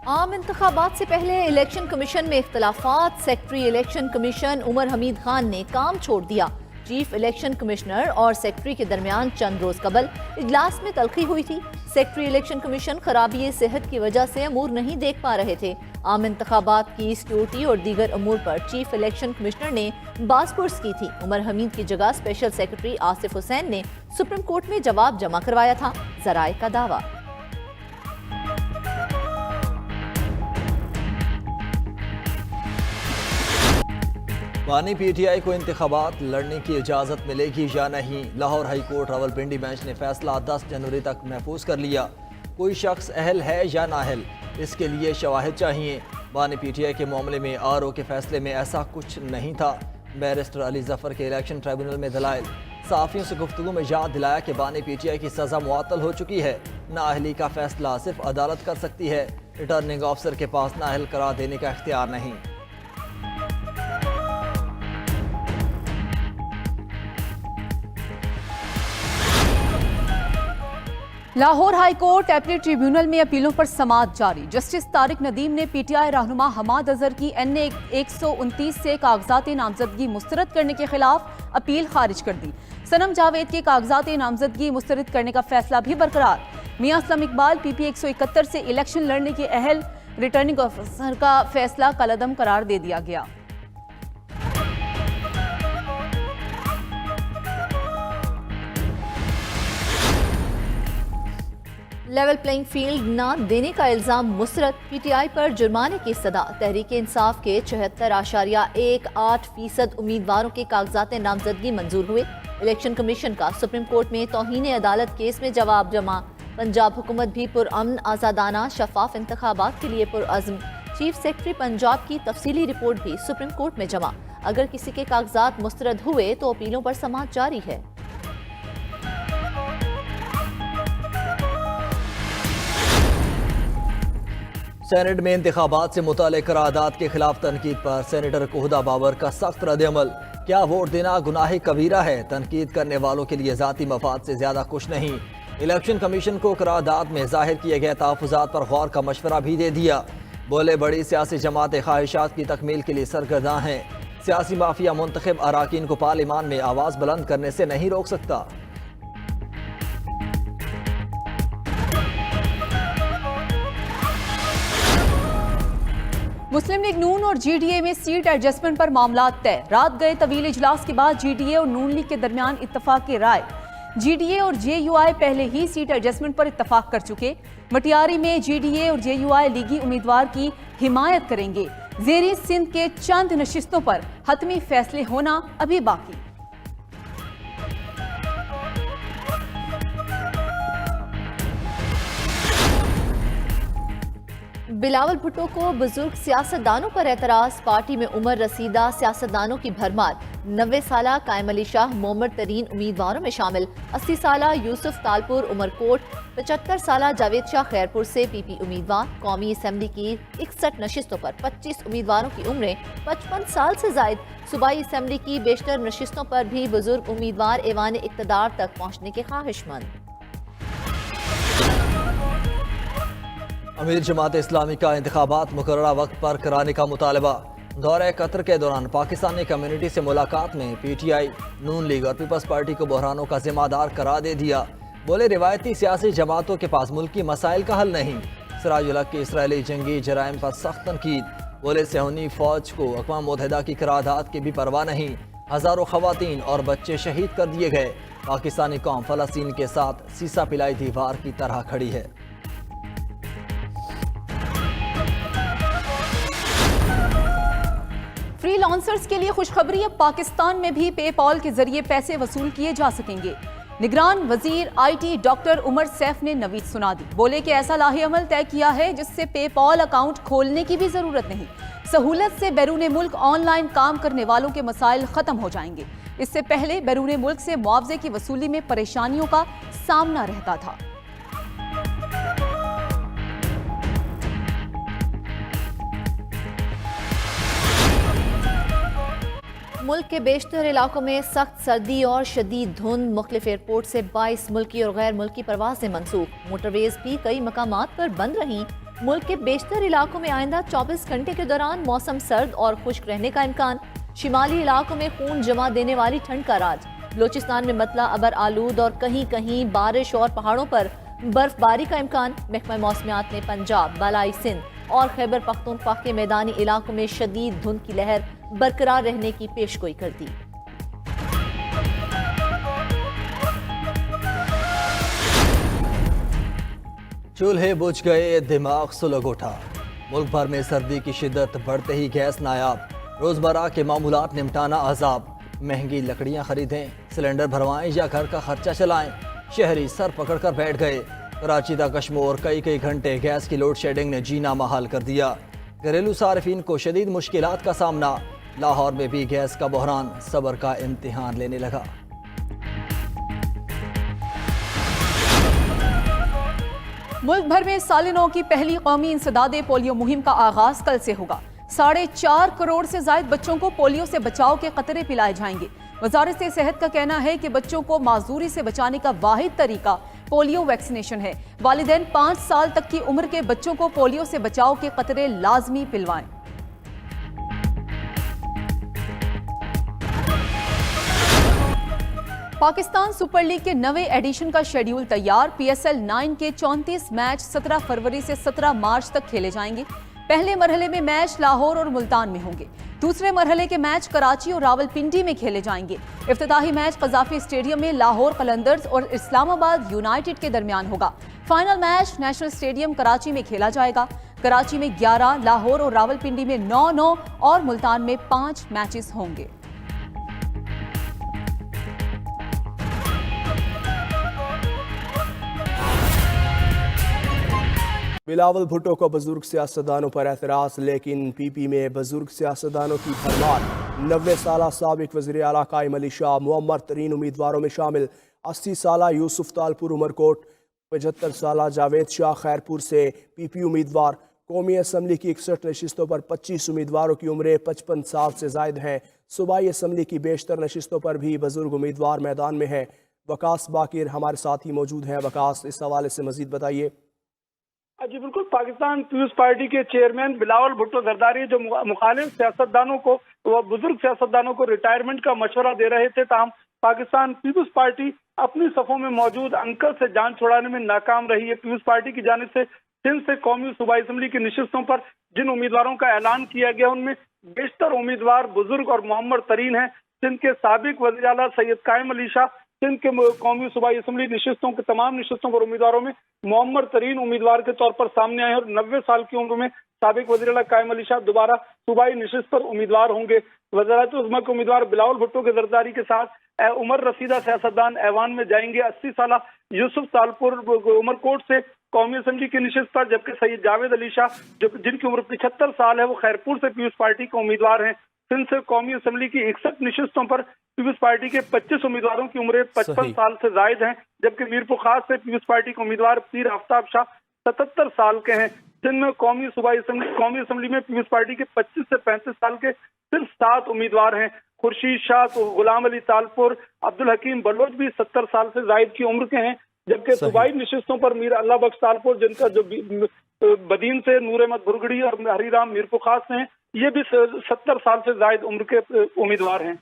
आम इंतखाबात से पहले इलेक्शन कमीशन में इख्तलाफात। Secretary election commission Umar Hamid Khan ने काम छोड़ दिया। चीफ इलेक्शन कमिश्नर और सेक्रेटरी के दरमियान चंद रोज कबल इजलास में तल्खी हुई थी। सेक्रेटरी इलेक्शन कमीशन खराबी सेहत की वजह से अमूर नहीं देख पा रहे थे। आम इंतखाबात की सिक्योरिटी और दीगर अमूर पर चीफ इलेक्शन कमिश्नर ने बासपुर्स की थी। उमर हमीद की जगह स्पेशल सेक्रेटरी आसिफ हुसैन ने सुप्रीम कोर्ट में जवाब जमा करवाया था। जराए का दावा। बानी पीटीआई को इंतखाबात लड़ने की इजाज़त मिलेगी या नहीं। Lahore high court Rawalpindi bench ने फैसला 10 जनवरी तक महफूज कर लिया। कोई शख्स अहल है या नाअहल, इसके लिए शवाहिद चाहिए। बानी पीटीआई के मामले में आरओ के फैसले में ऐसा कुछ नहीं था। बैरिस्टर अली जफर के इलेक्शन ट्राइब्यूनल में दलाइल। सहाफ़ियों से गुफ्तगू में याद दिलाया कि बानी पीटीआई की सज़ा मुअत्तल हो चुकी है। नाअहली का फैसला सिर्फ अदालत कर सकती है। रिटर्निंग ऑफिसर के पास नाअहल करार देने का इख्तियार नहीं। Lahore high court appeal tribunal में अपीलों पर समाअत जारी। जस्टिस तारिक नदीम ने पीटीआई रहनुमा हमाद अजहर की NA 129 से कागजात नामजदगी मुस्तरद करने के खिलाफ अपील खारिज कर दी। सनम जावेद के कागजात नामजदगी मुस्तरद करने का फैसला भी बरकरार। मियां असलम इकबाल PP 171 से इलेक्शन लड़ने के अहल रिटर्निंग ऑफिसर का फैसला कलअदम करार दे दिया गया। लेवल प्लेइंग फील्ड न देने का इल्जाम मुस्तरद। पीटीआई पर जुर्माने की सदा। तहरीक इंसाफ के 76.18% उम्मीदवारों के कागजात नामजदगी मंजूर हुए। इलेक्शन कमीशन का सुप्रीम कोर्ट में तौहीन अदालत केस में जवाब जमा। पंजाब हुकूमत भी पुरअमन आज़ादाना शफाफ इंतखाबात के लिए पुरअज़्म। चीफ सेक्रेटरी पंजाब की तफसीली रिपोर्ट भी सुप्रीम कोर्ट में जमा। अगर किसी के कागजात मुस्तरद हुए तो अपीलों पर समाअत जारी है। सेनेट में इंतखाबात से मुताल्लिक़ करारदाद के खिलाफ तनकीद पर सेनेटर कोहदा बाबर का सख्त रद्द-ए-अमल। क्या वोट देना गुनाह कबीरा है? तनकीद करने वालों के लिए ज़ाती मफाद से ज़्यादा कुछ नहीं। इलेक्शन कमीशन को करारदाद में जाहिर किए गए तहफ़्फ़ुज़ात पर गौर का मशवरा भी दे दिया। बोले बड़ी सियासी जमातें ख्वाहिशात की तकमील के लिए सरगर्दां हैं। सियासी माफिया मुंतखब अराकीन को पार्लिमान में आवाज़ बुलंद करने से नहीं रोक सकता। मुस्लिम लीग नून और GDA में सीट एडजस्टमेंट पर मामला तय। रात गए तवील इजलास के बाद GDA और नून लीग के दरमियान इत्तफाक की राय। GDA और JUI पहले ही सीट एडजस्टमेंट पर इत्तफाक कर चुके। मटियारी में GDA और JUI लीगी उम्मीदवार की हिमायत करेंगे। ज़ेरी सिंध के चंद नशिस्तों पर हतमी फैसले होना अभी बाकी। बिलावल भुट्टो को बुजुर्ग सियासतदानों पर एतराज। पार्टी में उम्र रसीदा सियासतदानों की भरमार। 90 साला कायम अली शाह मोमर तरीन उम्मीदवारों में शामिल। 80 साला यूसुफ तालपुर उमरकोट, 75 साला जावेद शाह खैरपुर से PP उम्मीदवार। कौमी असम्बली की 61 नशिस्तों पर 25 उम्मीदवारों की उम्रें 55 साल से जायद। सूबाई असम्बली की बेशतर नशिस्तों पर भी बुजुर्ग उम्मीदवार ऐवान इक़्तिदार तक पहुँचने के ख्वाहिशमंद। अमीर जमात इस्लामी का इंतखाबात मुकर्ररा वक्त पर कराने का मुतालबा। दौरे कतर के दौरान पाकिस्तानी कम्युनिटी से मुलाकात में PTI, नून लीग और पीपल्स पार्टी को बहरानों का जिम्मेदार करार दे दिया। बोले रिवायती सियासी जमातों के पास मुल्की मसाइल का हल नहीं। सिराजुल हक की इसराइली जंगी जराइम पर सख्त तनकीद। बोले सेहूनी फौज को अक़वाम मुत्तहिदा की करारदाद की भी परवाह नहीं। हज़ारों ख़वातीन और बच्चे शहीद कर दिए गए। पाकिस्तानी कौम फ़लस्तीन के साथ सीसा पिलाई दीवार की तरह खड़ी है। फ्रीलांसर्स के लिए खुशखबरी। अब पाकिस्तान में भी पेपॉल के जरिए पैसे वसूल किए जा सकेंगे। निगरान वजीर IT डॉक्टर उमर सैफ ने नवीद सुना दी। बोले कि ऐसा लाहे अमल तय किया है जिससे पेपॉल अकाउंट खोलने की भी जरूरत नहीं। सहूलत से बैरून मुल्क ऑनलाइन काम करने वालों के मसाइल खत्म हो जाएंगे। इससे पहले बैरून मुल्क से मुआवजे की वसूली में परेशानियों का सामना रहता था। मुल्क के बेशतर इलाकों में सख्त सर्दी और शदीद धुंध। मुख्तलिफ एयरपोर्ट से 22 मुल्की और गैर मुल्की परवाजें मनसूख। मोटरवेज भी कई मकामात पर बंद रहीं। मुल्क के बेशतर इलाकों में आइंदा 24 घंटे के दौरान मौसम सर्द और खुश्क रहने का इम्कान। शिमाली इलाकों में खून जमा देने वाली ठंड का राज। बलोचिस्तान में मतला अबर आलूद और कहीं कहीं बारिश और पहाड़ों पर बर्फबारी का इम्कान। महकमा मौसमियात ने पंजाब, बलाई सिंध और खैबर पख्तूनख्वा के मैदानी इलाकों में शदीद धुंध की लहर बरकरार रहने की पेशगोई कर दी। चूल्हे बुझ गए, दिमाग सुलग उठा। मुल्क भर में सर्दी की शिद्दत बढ़ते ही गैस नायाब। रोजमर्रा के मामूलात निपटाना अजाब। महंगी लकड़ियां खरीदें, सिलेंडर भरवाएं या घर का खर्चा चलाएं। शहरी सर पकड़कर बैठ गए। कराची तक कश्मीर कई घंटे गैस की लोड शेडिंग ने जीना महाल कर दिया। घरेलू सार्फिन को शदीद मुश्किलात का सामना। लाहौर में भी गैस का बहरान सब्र का इम्तिहान लेने लगा। मुल्क भर में साल नौ की पहली कौमी इंसदादे पोलियो मुहिम का आगाज कल से होगा। 4.5 करोड़ से ज्यादा बच्चों को पोलियो से बचाव के कतरे पिलाए जाएंगे। वजारत सेहत का कहना है कि बच्चों को माजूरी से बचाने का वाहिद तरीका पोलियो वैक्सीनेशन है। वालिदैन 5 साल तक की उम्र के बच्चों को पोलियो से बचाव के कतरे लाजमी पिलवाएं। पाकिस्तान सुपर लीग के नवे एडिशन का शेड्यूल तैयार। PSL 9 के 34 मैच 17 फरवरी से 17 मार्च तक खेले जाएंगे। पहले मरहले में मैच लाहौर और मुल्तान में होंगे। दूसरे मरहले के मैच कराची और रावलपिंडी में खेले जाएंगे। इफ्तिताही मैच कज़ाफी स्टेडियम में लाहौर कलंदर्स और इस्लामाबाद यूनाइटेड के दरमियान होगा। Final match national stadium Karachi में खेला जाएगा। कराची में 11, लाहौर और रावलपिंडी में 9-9 और मुल्तान में 5 मैचेस होंगे। बिलावल भुट्टो को बुजुर्ग सियासतदानों पर एतराज, लेकिन PP में बुजुर्ग सियासतदानों की भरमार। 90 साला साबिक वज़ीर आला कायम अली शाह मुअम्मर तरीन उम्मीदवारों में शामिल। 80 साला यूसुफ तालपुर उमरकोट, 75 साला जावेद शाह खैरपुर से PP उम्मीदवार। कौमी असम्बली की 61 नशिस्तों पर 25 उम्मीदवारों की उम्रें 55 साल से जायद हैं। सूबाई असम्बली की बेशतर नशिस्तों पर भी बुजुर्ग उम्मीदवार मैदान में हैं। वकास बाकिर हमारे साथ ही मौजूद हैं। वकास, इस हवाले से मजीद बताइए। जी बिल्कुल, पाकिस्तान पीपुल्स पार्टी के चेयरमैन बिलावल भुट्टो जरदारी जो मुखालिफ सियासतदानों को, वह बुजुर्ग सियासतदानों को रिटायरमेंट का मशवरा दे रहे थे, ताहम पाकिस्तान पीपुल्स पार्टी अपनी सफों में मौजूद अंकल से जान छुड़ाने में नाकाम रही है। पीपुल्स पार्टी की जानिब से सिंध से कौमी सूबाई असम्बली की नशिस्तों पर जिन उम्मीदवारों का ऐलान किया गया उनमें बेशतर उम्मीदवार बुजुर्ग और मुअम्मर तरीन है। सिंध के साबिक वज़ीर आला सैयद कायम अली शाह सिंध के कौमी सूबाई असम्बली नशिस्तों के तमाम नशिस्तों पर उम्मीदवारों में मुअम्मर तरीन उम्मीदवार के तौर पर सामने आए और 90 साल की उम्र में साबिक वज़ीर आला कायम अली शाह दोबारा सूबाई नशिस्त पर उम्मीदवार होंगे। वज़ारत उज़्मा के उम्मीदवार बिलावल भुट्टो के जरदारी के साथ उमर रसीदा सियासतदान ऐवान में जाएंगे। 80 साला यूसुफ तालपुर उमरकोट से कौमी असम्बली की नशिस्त पर, जबकि सैयद जावेद अली शाह जो जिनकी उम्र 75 साल है वो खैरपुर से पीपुल्स पार्टी के उम्मीदवार हैं। सिंध से कौमी असम्बली की 61 नशिस्तों पर पीपुल्स पार्टी के 25 उम्मीदवारों की उम्रें 55 साल से जायद हैं, जबकि मीरपुर खास से पीपुल्स पार्टी के उम्मीदवार पीर आफ्ताब शाह 77 साल के हैं। सिंध में कौमी असम्बली में पीपुल्स पार्टी के 25 से 35 साल के सिर्फ 7 उम्मीदवार हैं। खुर्शीद शाह, गुलाम अली तालपुर, अब्दुल हकीम बलोच भी 70 साल से जायद की उम्र के हैं, जबकि सूबाई नशिस्तों पर मीर अल्लाह बख्श तालपुर जिनका जो बदीन से नूर अहमद भुरगड़ी और हरीराम मीरपुर खास हैं, ये भी 70 साल से जायद उम्र के उम्मीदवार हैं।